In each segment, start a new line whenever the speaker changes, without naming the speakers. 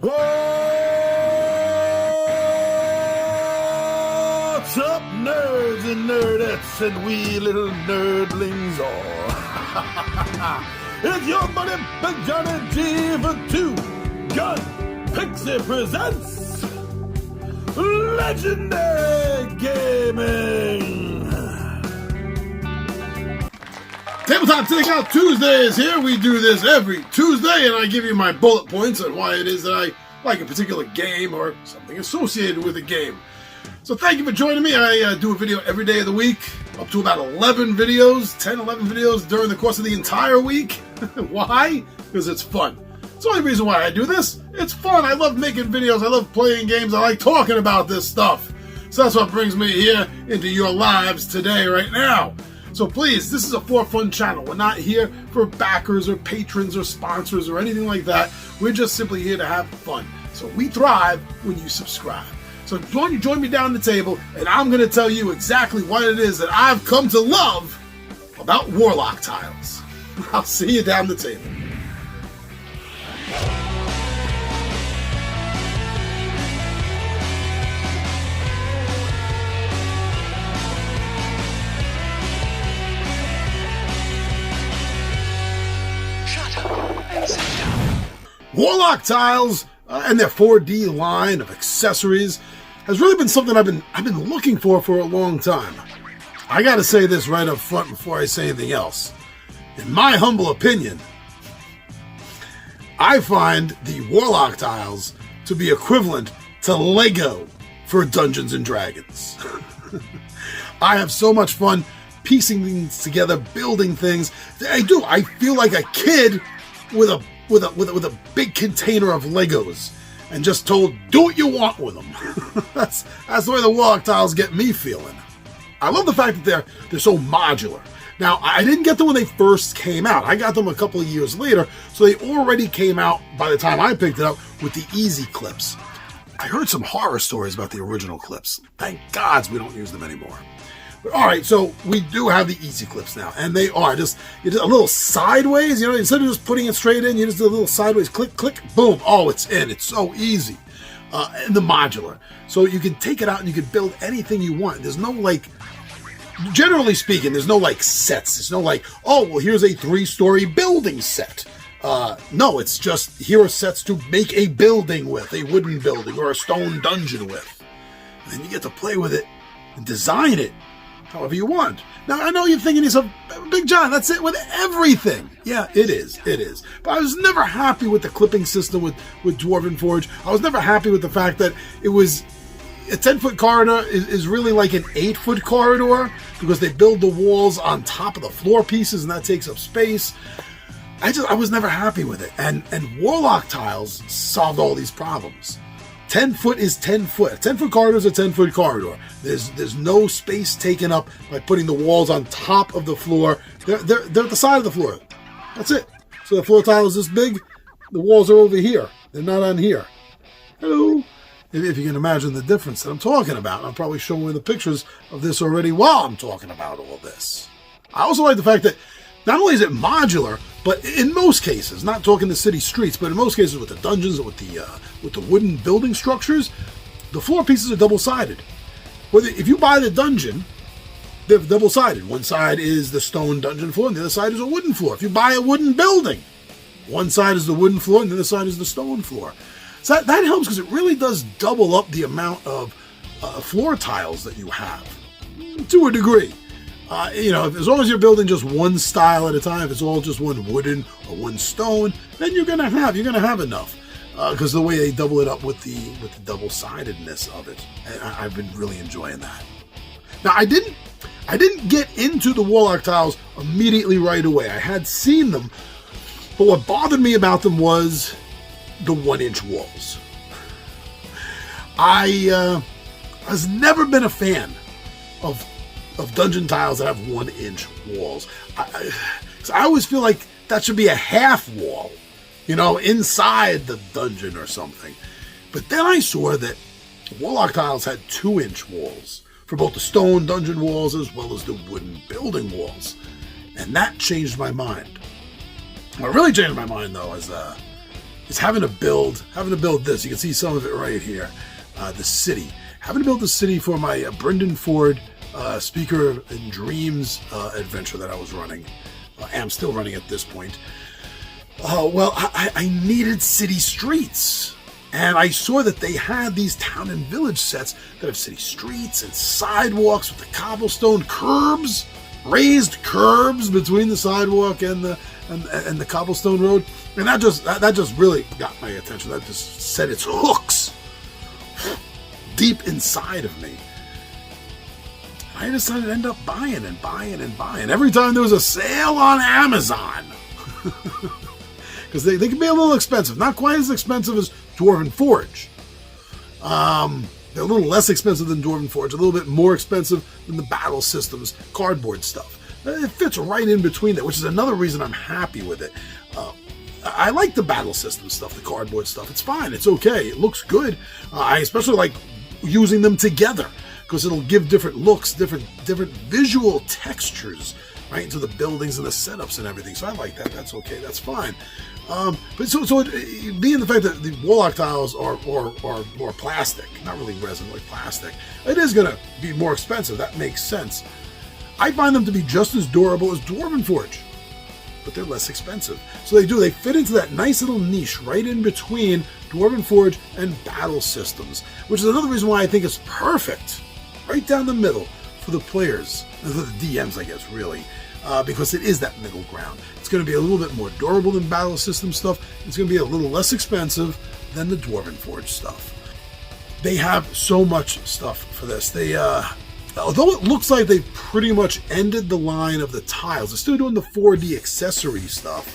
What's up, nerds and nerdettes and wee little nerdlings all? It's your buddy Big Johnny G for Two Gun Pixie presents Legendary Gaming. Tabletop Takeout Tuesdays here. We do this every Tuesday, and I give you my bullet points on why it is that I like a particular game or something associated with a game. So thank you for joining me. I do a video every day of the week, up to about 11 videos during the course of the entire week. Why? Because it's fun. It's the only reason why I do this. It's fun. I love making videos. I love playing games. I like talking about this stuff. So that's what brings me here into your lives today, right now. So please, this is a for fun channel. We're not here for backers or patrons or sponsors or anything like that. We're just simply here to have fun. So we thrive when you subscribe. So join me down the table, and I'm going to tell you exactly what it is that I've come to love about Warlock tiles. I'll see you down the table. Warlock tiles and their 4D line of accessories has really been something I've been looking for a long time. I gotta say this right up front before I say anything else. In my humble opinion, I find the Warlock tiles to be equivalent to Lego for Dungeons and Dragons. I have so much fun piecing things together, building things. I do. I feel like a kid with a big container of Legos and just told, do what you want with them. That's the way the Warlock tiles get me feeling. I love the fact that they're so modular. Now, I didn't get them when they first came out. I got them a couple of years later, so they already came out by the time I picked it up with the easy clips. I heard some horror stories about the original clips. Thank God we don't use them anymore. But all right, so we do have the easy clips now, and they are just a little sideways, instead of just putting it straight in, you just do a little sideways click, click, boom, oh, it's in. It's so easy. And the modular. So you can take it out and you can build anything you want. There's no, generally speaking, there's no, sets. There's no, oh, well, here's a 3-story building set. No, it's just, here are sets to make a building with, a wooden building or a stone dungeon with. And then you get to play with it and design it however you want. Now, I know you're thinking to yourself, Big John, that's it with everything. Yeah, it is. But I was never happy with the clipping system with Dwarven Forge. I was never happy with the fact that it was a 10-foot corridor is really like an 8-foot corridor because they build the walls on top of the floor pieces and that takes up space. I was never happy with it. And Warlock tiles solved all these problems. 10 foot is 10 foot. A 10-foot corridor is a 10-foot corridor. There's no space taken up by putting the walls on top of the floor. They're at the side of the floor. That's it. So the floor tile is this big. The walls are over here. They're not on here. Hello. If you can imagine the difference that I'm talking about. I'm probably showing you the pictures of this already while I'm talking about all this. I also like the fact that not only is it modular, but in most cases, not talking the city streets, but in most cases with the dungeons or with the wooden building structures, the floor pieces are double-sided. If you buy the dungeon, they're double-sided. One side is the stone dungeon floor, and the other side is a wooden floor. If you buy a wooden building, one side is the wooden floor, and the other side is the stone floor. So that helps because it really does double up the amount of floor tiles that you have, to a degree. As long as you're building just one style at a time, if it's all just one wooden or one stone, then you're gonna have enough. Because the way they double it up with the double-sidedness of it, and I've been really enjoying that. Now I didn't get into the Warlock tiles immediately right away. I had seen them, but what bothered me about them was the 1-inch walls. I has never been a fan of dungeon tiles that have 1-inch walls. I always feel like that should be a half wall, inside the dungeon or something. But then I saw that Warlock tiles had 2-inch walls for both the stone dungeon walls as well as the wooden building walls. And that changed my mind. What really changed my mind, though, is is having to build this. You can see some of it right here. The city. Having to build the city for my Brendan Ford Speaker in Dreams adventure that I was running. I'm still running at this point. Well, I needed city streets. And I saw that they had these town and village sets that have city streets and sidewalks with the cobblestone curbs, raised curbs between the sidewalk and the cobblestone road. And that just really got my attention. That just set its hooks deep inside of me. I decided to end up buying and buying and buying. Every time there was a sale on Amazon. Because they can be a little expensive. Not quite as expensive as Dwarven Forge. They're a little less expensive than Dwarven Forge. A little bit more expensive than the Battle Systems cardboard stuff. It fits right in between that, which is another reason I'm happy with it. I like the Battle System stuff, the cardboard stuff. It's fine. It's okay. It looks good. I especially like using them together because it'll give different looks, different visual textures, right, into the buildings and the setups and everything. So I like that. That's okay. That's fine. But being the fact that the Warlock tiles are more plastic, not really resin, like plastic, it is going to be more expensive. That makes sense. I find them to be just as durable as Dwarven Forge, but they're less expensive. So they fit into that nice little niche right in between Dwarven Forge and Battle Systems, which is another reason why I think it's perfect, right down the middle for the players, for the DMs, I guess, really. Because it is that middle ground. It's going to be a little bit more durable than Battle System stuff. It's going to be a little less expensive than the Dwarven Forge stuff. They have so much stuff for this. They, although it looks like they've pretty much ended the line of the tiles, they're still doing the 4D accessory stuff,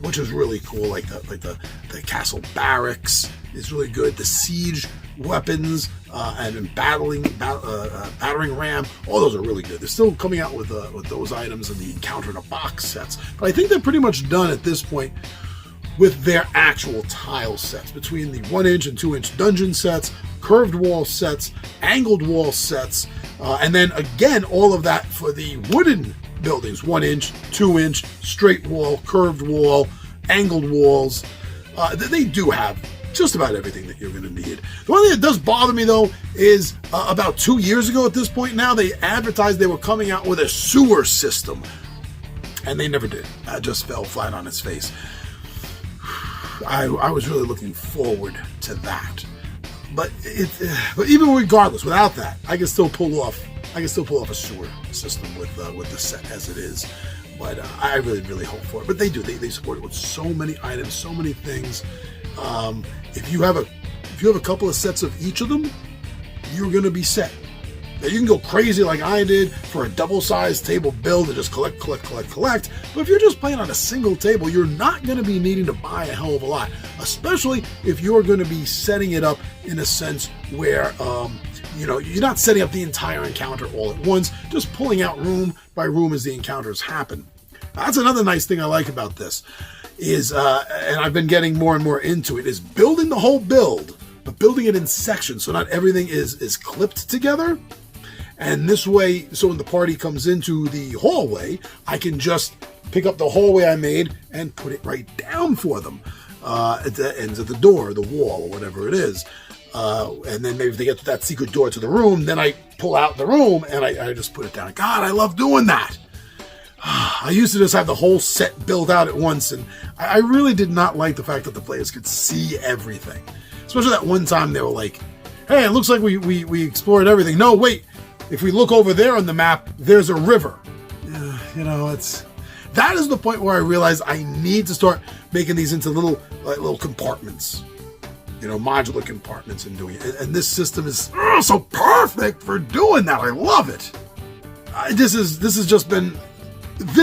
which is really cool. Like the castle barracks is really good. The siege weapons and battering ram, all those are really good. They're still coming out with those items in the encounter in a box sets, but I think they're pretty much done at this point with their actual tile sets, between the 1-inch and 2-inch dungeon sets, curved wall sets, angled wall sets, and then again all of that for the wooden buildings: 1-inch, 2-inch, straight wall, curved wall, angled walls. They do have just about everything that you're going to need. The one thing that does bother me, though, is about 2 years ago at this point now, they advertised they were coming out with a sewer system. And they never did. It just fell flat on its face. I was really looking forward to that. But even regardless, without that, I can still pull off a sewer system with the set as it is. But I really hope for it. But they do. They support it with so many items, so many things. If you have a couple of sets of each of them, you're going to be set. Now, you can go crazy like I did for a double-sized table build and just collect. But if you're just playing on a single table, you're not going to be needing to buy a hell of a lot, especially if you're going to be setting it up in a sense where you're not setting up the entire encounter all at once, just pulling out room by room as the encounters happen. That's another nice thing I like about this. Is and I've been getting more and more into it, is building the whole build, but building it in sections so not everything is clipped together. And this way, so when the party comes into the hallway, I can just pick up the hallway I made and put it right down for them at the ends of the door, the wall, or whatever it is. And then maybe if they get to that secret door to the room, then I pull out the room and I just put it down. God, I love doing that. I used to just have the whole set built out at once, and I really did not like the fact that the players could see everything. Especially that one time they were like, hey, it looks like we explored everything. No, wait, if we look over there on the map, there's a river. That is the point where I realized I need to start making these into little compartments. Modular compartments and doing it. And this system is so perfect for doing that. I love it. This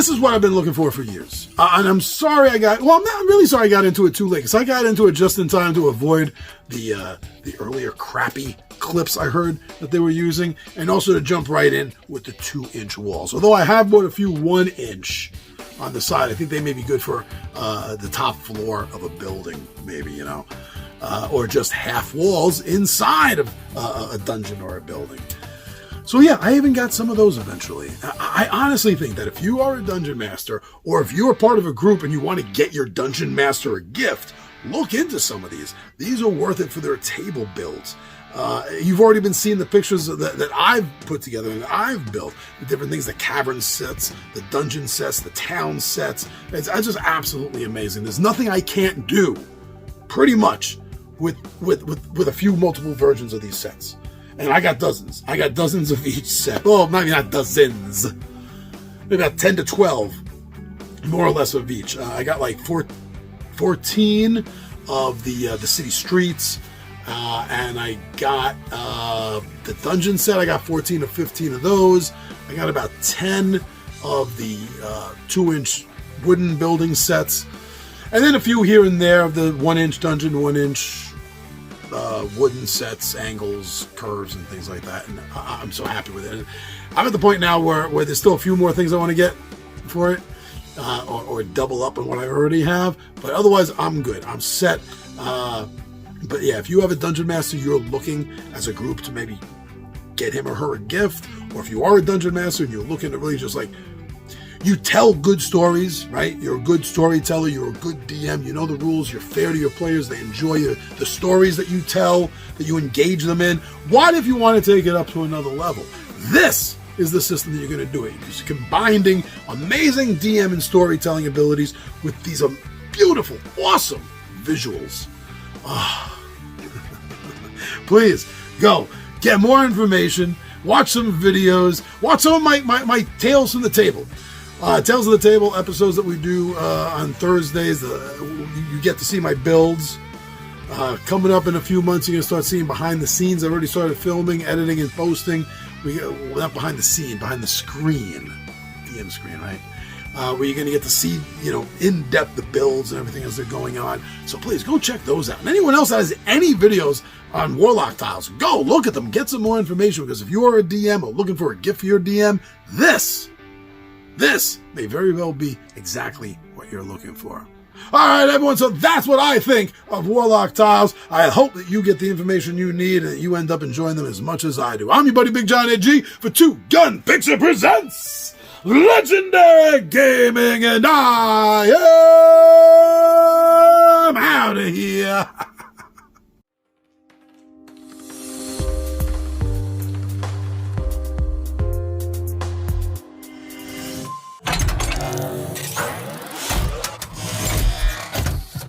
is what I've been looking for years. And I'm sorry I'm really sorry I got into it too late, because I got into it just in time to avoid the earlier crappy clips I heard that they were using, and also to jump right in with the 2-inch walls. Although I have bought a few 1-inch on the side. I think they may be good for the top floor of a building, maybe, or just half walls inside of a dungeon or a building. So yeah, I even got some of those eventually. I honestly think that if you are a dungeon master, or if you're part of a group and you want to get your dungeon master a gift, look into some of these. These are worth it for their table builds. You've already been seeing the pictures that I've put together and that I've built. The different things, the cavern sets, the dungeon sets, the town sets. It's just absolutely amazing. There's nothing I can't do, pretty much, with a few multiple versions of these sets. And I got dozens. I got dozens of each set. Well, maybe not dozens. Maybe about 10 to 12, more or less, of each. I got like 14 of the city streets. And I got the dungeon set. I got 14 or 15 of those. I got about 10 of the 2-inch wooden building sets. And then a few here and there of the 1-inch dungeon, 1-inch wooden sets, angles, curves, and things like that. And I'm so happy with it. And I'm at the point now where there's still a few more things I want to get for it, or double up on what I already have. But otherwise, I'm good. I'm set. But yeah, if you have a dungeon master you're looking as a group to maybe get him or her a gift, or if you are a dungeon master and you're looking to really just like, you tell good stories, right? You're a good storyteller. You're a good DM. You know the rules. You're fair to your players. They enjoy the stories that you tell, that you engage them in. What if you want to take it up to another level? This is the system that you're going to do it. It's combining amazing DM and storytelling abilities with these beautiful, awesome visuals. Please go get more information, watch some videos, watch some of my Tales from the Table. Tales of the Table episodes that we do on Thursdays. You get to see my builds. Coming up in a few months, you're going to start seeing behind the scenes. I already started filming, editing, and posting. Not behind the scene, behind the screen. DM screen, right? Where you're going to get to see, in depth the builds and everything as they're going on. So please go check those out. And anyone else that has any videos on Warlock tiles, go look at them, get some more information, because if you are a DM or looking for a gift for your DM, this may very well be exactly what you're looking for. All right, everyone, so that's what I think of Warlock tiles. I hope that you get the information you need and that you end up enjoying them as much as I do. I'm your buddy Big John AG for Two Gun Picture Presents Legendary Gaming, and I am out of here.